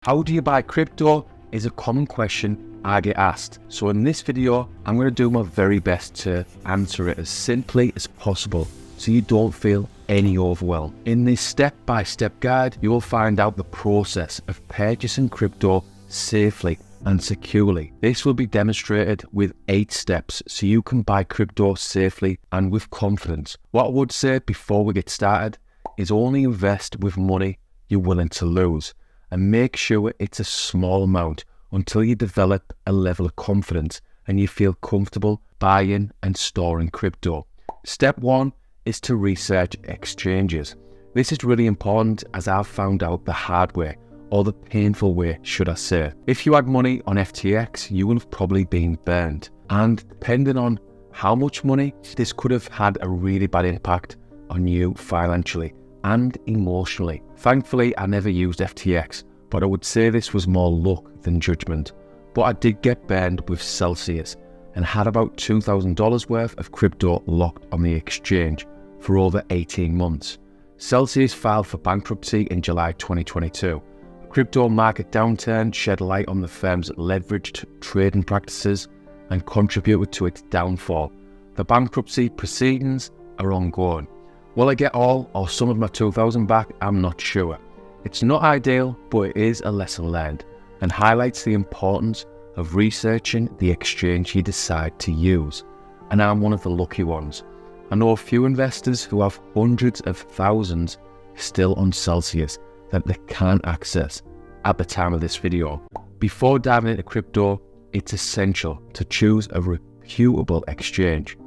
How do you buy crypto is a common question I get asked. So in this video, I'm going to do my very best to answer it as simply as possible so you don't feel any overwhelm. In this step-by-step guide, you'll find out the process of purchasing crypto safely and securely. This will be demonstrated with 8 steps so you can buy crypto safely and with confidence. What I would say before we get started is only invest with money you're willing to lose, and make sure it's a small amount until you develop a level of confidence and you feel comfortable buying and storing crypto. Step 1 is to research exchanges. This is really important as I've found out the hard way, or the painful way, should I say. If you had money on FTX, you will have probably been burned. And depending on how much money, this could have had a really bad impact on you financially and emotionally. Thankfully, I never used FTX, but I would say this was more luck than judgment. But I did get burned with Celsius and had about $2,000 worth of crypto locked on the exchange for over 18 months. Celsius filed for bankruptcy in July 2022. A crypto market downturn shed light on the firm's leveraged trading practices and contributed to its downfall. The bankruptcy proceedings are ongoing. Will I get all or some of my $2,000 back? I'm not sure. It's not ideal, but it is a lesson learned and highlights the importance of researching the exchange you decide to use. And I'm one of the lucky ones. I know a few investors who have hundreds of thousands still on Celsius that they can't access at the time of this video. Before diving into crypto, it's essential to choose a reputable exchange.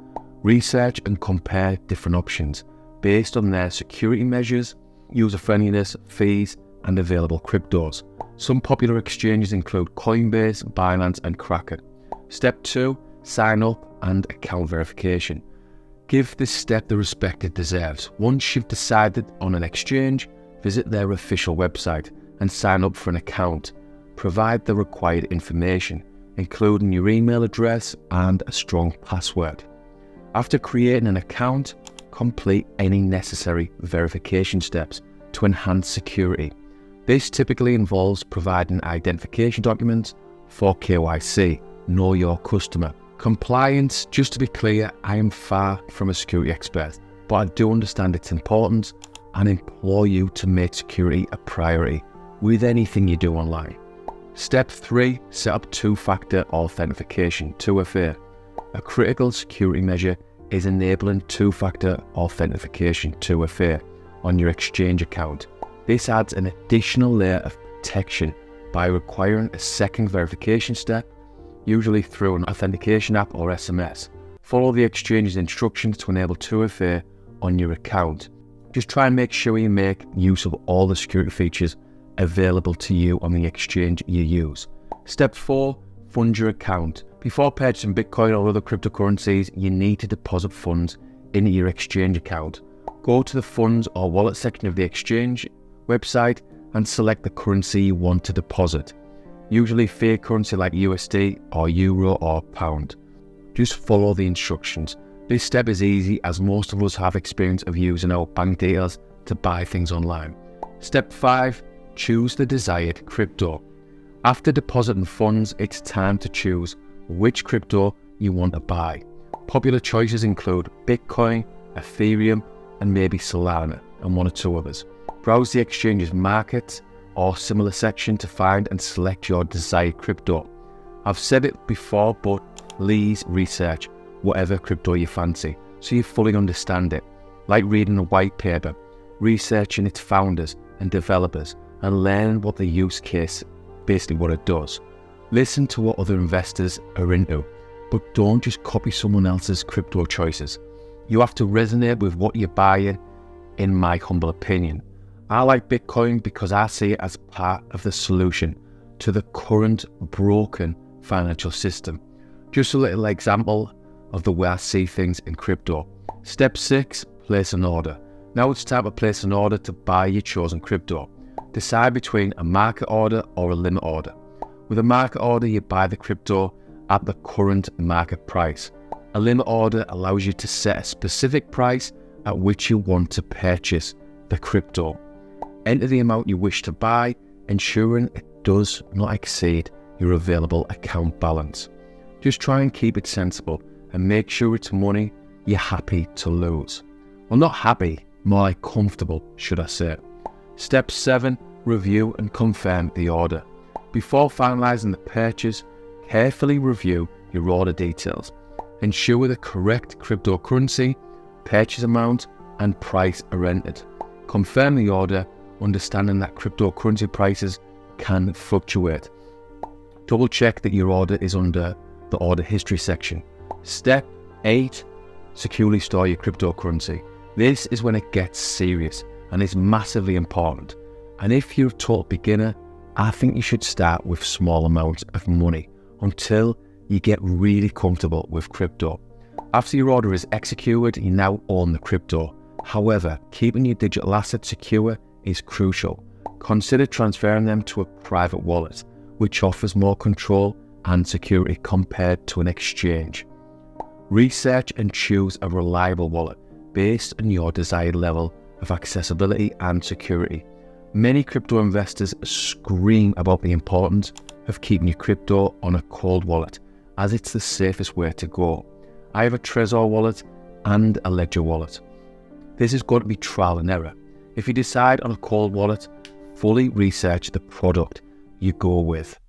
Research and compare different options based on their security measures, user-friendliness, fees, and available cryptos. Some popular exchanges include Coinbase, Binance, and Kraken. Step 2, sign up and account verification. Give this step the respect it deserves. Once you've decided on an exchange, visit their official website and sign up for an account. Provide the required information, including your email address and a strong password. After creating an account, complete any necessary verification steps to enhance security. This typically involves providing identification documents for KYC, Know Your Customer. Compliance, just to be clear, I am far from a security expert, but I do understand its importance and implore you to make security a priority with anything you do online. Step 3, set up two-factor authentication, 2FA. A critical security measure is enabling two-factor authentication, 2FA, on your exchange account. This adds an additional layer of protection by requiring a second verification step, usually through an authentication app or SMS. Follow the exchange's instructions to enable 2FA on your account. Just try and make sure you make use of all the security features available to you on the exchange you use. Step 4, fund your account. Before purchasing Bitcoin or other cryptocurrencies, you need to deposit funds into your exchange account. Go to the funds or wallet section of the exchange website and select the currency you want to deposit. Usually fiat currency like USD or Euro or Pound. Just follow the instructions. This step is easy as most of us have experience of using our bank details to buy things online. Step 5, choose the desired crypto. After depositing funds, it's time to choose which crypto you want to buy. Popular choices include Bitcoin, Ethereum, and maybe Solana, and 1 or 2 others. Browse the exchange's market or similar section to find and select your desired crypto. I've said it before, but please research whatever crypto you fancy so you fully understand it. Like reading a white paper, researching its founders and developers, and learn what the use case, basically what it does. Listen to what other investors are into, but don't just copy someone else's crypto choices. You have to resonate with what you're buying, in my humble opinion. I like Bitcoin because I see it as part of the solution to the current broken financial system. Just a little example of the way I see things in crypto. Step 6, place an order. Now it's time to place an order to buy your chosen crypto. Decide between a market order or a limit order. With a market order, you buy the crypto at the current market price. A limit order allows you to set a specific price at which you want to purchase the crypto. Enter the amount you wish to buy, ensuring it does not exceed your available account balance. Just try and keep it sensible and make sure it's money you're happy to lose. Well, not happy, more like comfortable, should I say. Step 7. Review and confirm the order. Before finalizing the purchase, carefully review your order details. Ensure the correct cryptocurrency, purchase amount, and price are entered. Confirm the order, understanding that cryptocurrency prices can fluctuate. Double check that your order is under the order history section. Step 8. Securely store your cryptocurrency. This is when it gets serious and is massively important. And if you're a total beginner, I think you should start with small amounts of money until you get really comfortable with crypto. After your order is executed, you now own the crypto. However, keeping your digital assets secure is crucial. Consider transferring them to a private wallet, which offers more control and security compared to an exchange. Research and choose a reliable wallet based on your desired level of accessibility and security. Many crypto investors scream about the importance of keeping your crypto on a cold wallet, as it's the safest way to go. I have a Trezor wallet and a Ledger wallet. This is going to be trial and error. If you decide on a cold wallet, fully research the product you go with.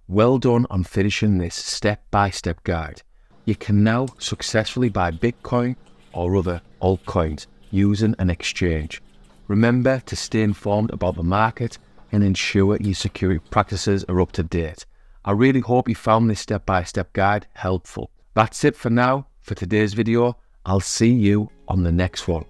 Well done on finishing this step-by-step guide. You can now successfully buy Bitcoin or other altcoins using an exchange. Remember to stay informed about the market and ensure your security practices are up to date. I really hope you found this step-by-step guide helpful. That's it for now for today's video. I'll see you on the next one.